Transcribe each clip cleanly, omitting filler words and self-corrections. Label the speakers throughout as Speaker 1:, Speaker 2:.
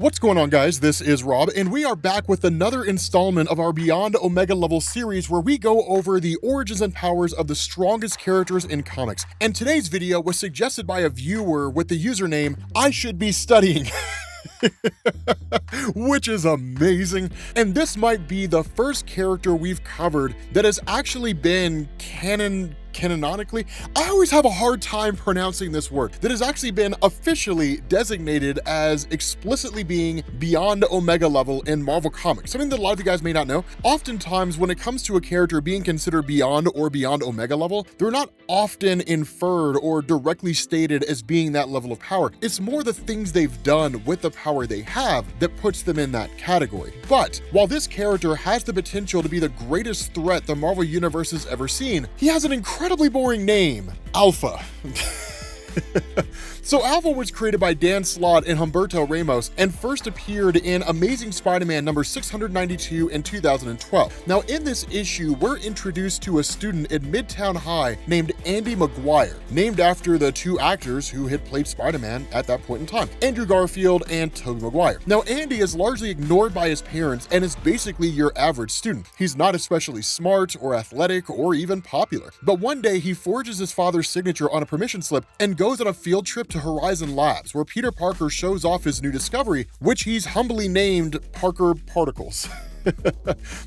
Speaker 1: What's going on, guys? This is Rob, and we are back with another installment of our Beyond Omega Level series where we go over the origins and powers of the strongest characters in comics. And today's video was suggested by a viewer with the username I Should Be Studying. Which is amazing. And this might be the first character we've covered that has actually been canonically, I always have a hard time pronouncing this word, that has actually been officially designated as explicitly being beyond Omega level in Marvel Comics. Something that a lot of you guys may not know. Oftentimes, when it comes to a character being considered beyond or beyond Omega level, they're not often inferred or directly stated as being that level of power. It's more the things they've done with the power they have that puts them in that category. But while this character has the potential to be the greatest threat the Marvel Universe has ever seen, he has an incredibly boring name, Alpha. So Alpha was created by Dan Slott and Humberto Ramos and first appeared in Amazing Spider-Man number 692 in 2012. Now in this issue, we're introduced to a student at Midtown High named Andy Maguire, named after the two actors who had played Spider-Man at that point in time, Andrew Garfield and Tobey Maguire. Now Andy is largely ignored by his parents and is basically your average student. He's not especially smart or athletic or even popular. But one day he forges his father's signature on a permission slip and goes on a field trip to Horizon Labs, where Peter Parker shows off his new discovery, which he's humbly named Parker Particles.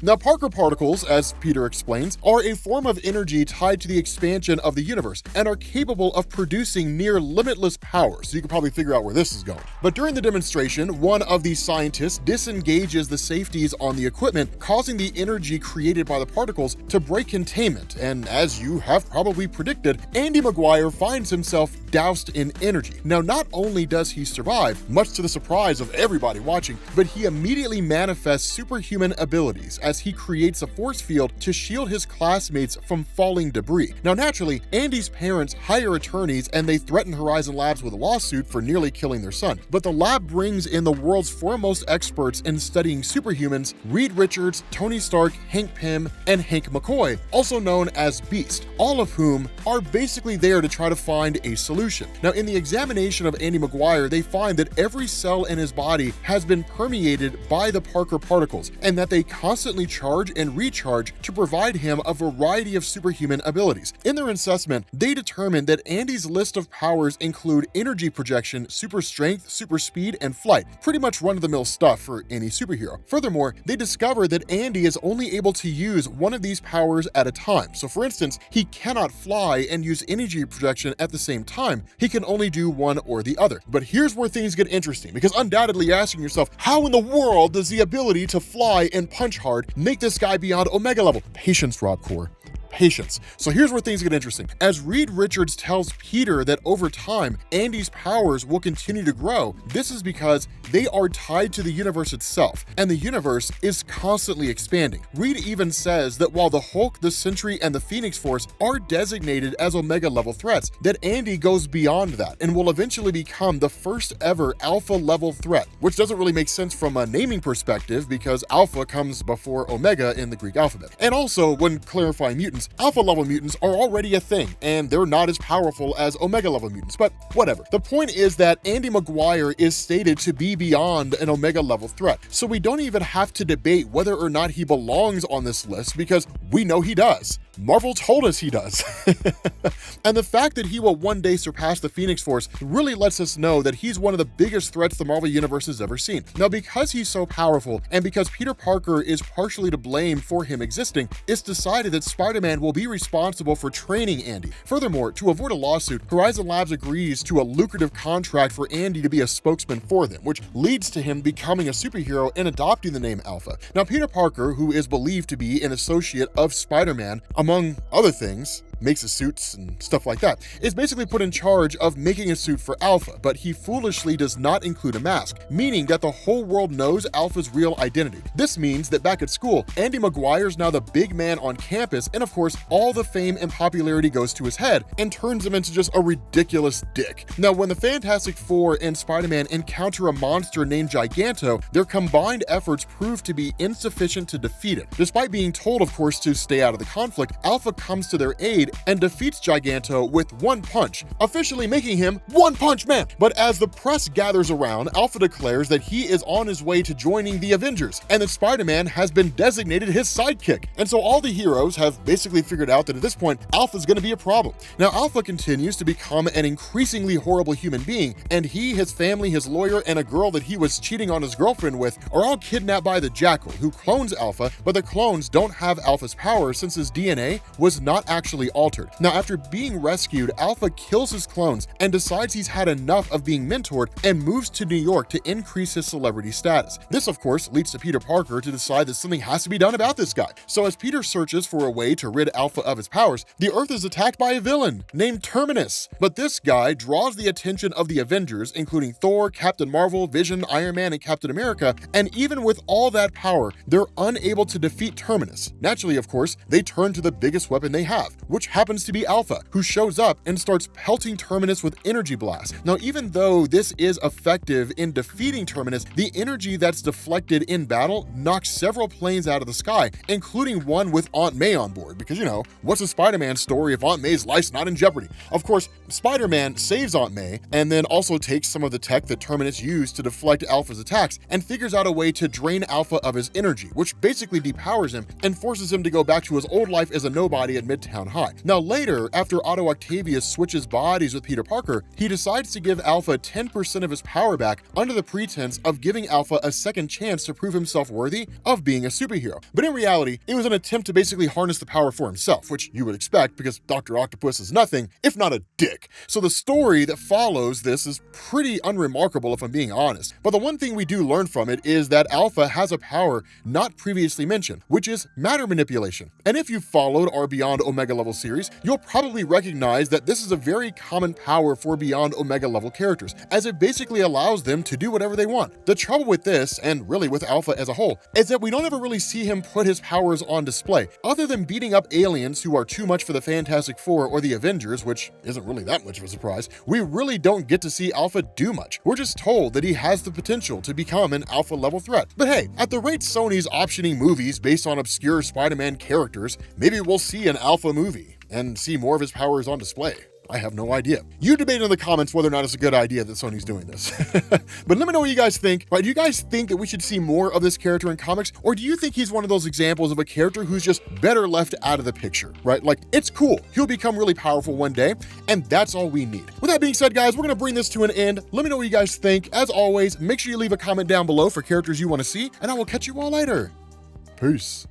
Speaker 1: Now, Parker Particles, as Peter explains, are a form of energy tied to the expansion of the universe and are capable of producing near limitless power, so you can probably figure out where this is going. But during the demonstration, one of the scientists disengages the safeties on the equipment, causing the energy created by the particles to break containment, and as you have probably predicted, Andy Maguire finds himself doused in energy. Now, not only does he survive, much to the surprise of everybody watching, but he immediately manifests superhuman abilities as he creates a force field to shield his classmates from falling debris. Now naturally, Andy's parents hire attorneys and they threaten Horizon Labs with a lawsuit for nearly killing their son. But the lab brings in the world's foremost experts in studying superhumans, Reed Richards, Tony Stark, Hank Pym, and Hank McCoy, also known as Beast, all of whom are basically there to try to find a solution. Now in the examination of Andy Maguire, they find that every cell in his body has been permeated by the Parker particles, and that they constantly charge and recharge to provide him a variety of superhuman abilities. In their assessment, they determined that Andy's list of powers include energy projection, super strength, super speed, and flight. Pretty much run-of-the-mill stuff for any superhero. Furthermore, they discovered that Andy is only able to use one of these powers at a time. So for instance, he cannot fly and use energy projection at the same time. He can only do one or the other. But here's where things get interesting, because undoubtedly you're asking yourself, how in the world does the ability to fly and punch hard make this guy beyond Omega level? Patience, Rob Core. Patience. So here's where things get interesting. As Reed Richards tells Peter that over time, Andy's powers will continue to grow, this is because they are tied to the universe itself, and the universe is constantly expanding. Reed even says that while the Hulk, the Sentry, and the Phoenix Force are designated as Omega level threats, that Andy goes beyond that and will eventually become the first ever Alpha level threat, which doesn't really make sense from a naming perspective because Alpha comes before Omega in the Greek alphabet. And also, when clarifying mutants, Alpha level mutants are already a thing, and they're not as powerful as Omega level mutants, but whatever. The point is that Andy Maguire is stated to be beyond an Omega level threat, so we don't even have to debate whether or not he belongs on this list because we know he does. Marvel told us he does. And the fact that he will one day surpass the Phoenix Force really lets us know that he's one of the biggest threats the Marvel Universe has ever seen. Now, because he's so powerful, and because Peter Parker is partially to blame for him existing, it's decided that Spider-Man will be responsible for training Andy. Furthermore, to avoid a lawsuit, Horizon Labs agrees to a lucrative contract for Andy to be a spokesman for them, which leads to him becoming a superhero and adopting the name Alpha. Now, Peter Parker, who is believed to be an associate of Spider-Man, among other things, makes his suits and stuff like that, is basically put in charge of making a suit for Alpha, but he foolishly does not include a mask, meaning that the whole world knows Alpha's real identity. This means that back at school, Andy Maguire's now the big man on campus, and of course, all the fame and popularity goes to his head and turns him into just a ridiculous dick. Now, when the Fantastic Four and Spider-Man encounter a monster named Giganto, their combined efforts prove to be insufficient to defeat it. Despite being told, of course, to stay out of the conflict, Alpha comes to their aid succeed and defeats Giganto with one punch, officially making him One Punch Man. But as the press gathers around, Alpha declares that he is on his way to joining the Avengers and that Spider-Man has been designated his sidekick. And so all the heroes have basically figured out that at this point, Alpha's going to be a problem. Now, Alpha continues to become an increasingly horrible human being, and he, his family, his lawyer, and a girl that he was cheating on his girlfriend with are all kidnapped by the Jackal, who clones Alpha, but the clones don't have Alpha's power since his DNA was not actually altered. Now, after being rescued, Alpha kills his clones and decides he's had enough of being mentored and moves to New York to increase his celebrity status. This, of course, leads to Peter Parker to decide that something has to be done about this guy. So as Peter searches for a way to rid Alpha of his powers, the Earth is attacked by a villain named Terminus. But this guy draws the attention of the Avengers, including Thor, Captain Marvel, Vision, Iron Man, and Captain America, and even with all that power, they're unable to defeat Terminus. Naturally, of course, they turn to the biggest weapon they have, which happens to be Alpha, who shows up and starts pelting Terminus with energy blasts. Now, even though this is effective in defeating Terminus, the energy that's deflected in battle knocks several planes out of the sky, including one with Aunt May on board, because, you know, what's a Spider-Man story if Aunt May's life's not in jeopardy? Of course, Spider-Man saves Aunt May and then also takes some of the tech that Terminus used to deflect Alpha's attacks and figures out a way to drain Alpha of his energy, which basically depowers him and forces him to go back to his old life as a nobody at Midtown High. Now later, after Otto Octavius switches bodies with Peter Parker, he decides to give Alpha 10% of his power back under the pretense of giving Alpha a second chance to prove himself worthy of being a superhero. But in reality, it was an attempt to basically harness the power for himself, which you would expect because Dr. Octopus is nothing if not a dick. So the story that follows this is pretty unremarkable if I'm being honest. But the one thing we do learn from it is that Alpha has a power not previously mentioned, which is matter manipulation. And if you've followed our Beyond Omega level series, you'll probably recognize that this is a very common power for Beyond Omega level characters, as it basically allows them to do whatever they want. The trouble with this, and really with Alpha as a whole, is that we don't ever really see him put his powers on display. Other than beating up aliens who are too much for the Fantastic Four or the Avengers, which isn't really that much of a surprise, we really don't get to see Alpha do much. We're just told that he has the potential to become an Alpha level threat. But hey, at the rate Sony's optioning movies based on obscure Spider-Man characters, maybe we'll see an Alpha movie and see more of his powers on display. I have no idea. You debate in the comments whether or not it's a good idea that Sony's doing this. But let me know what you guys think. Right? Do you guys think that we should see more of this character in comics? Or do you think he's one of those examples of a character who's just better left out of the picture, right? Like, it's cool. He'll become really powerful one day, and that's all we need. With that being said, guys, we're going to bring this to an end. Let me know what you guys think. As always, make sure you leave a comment down below for characters you want to see, and I will catch you all later. Peace.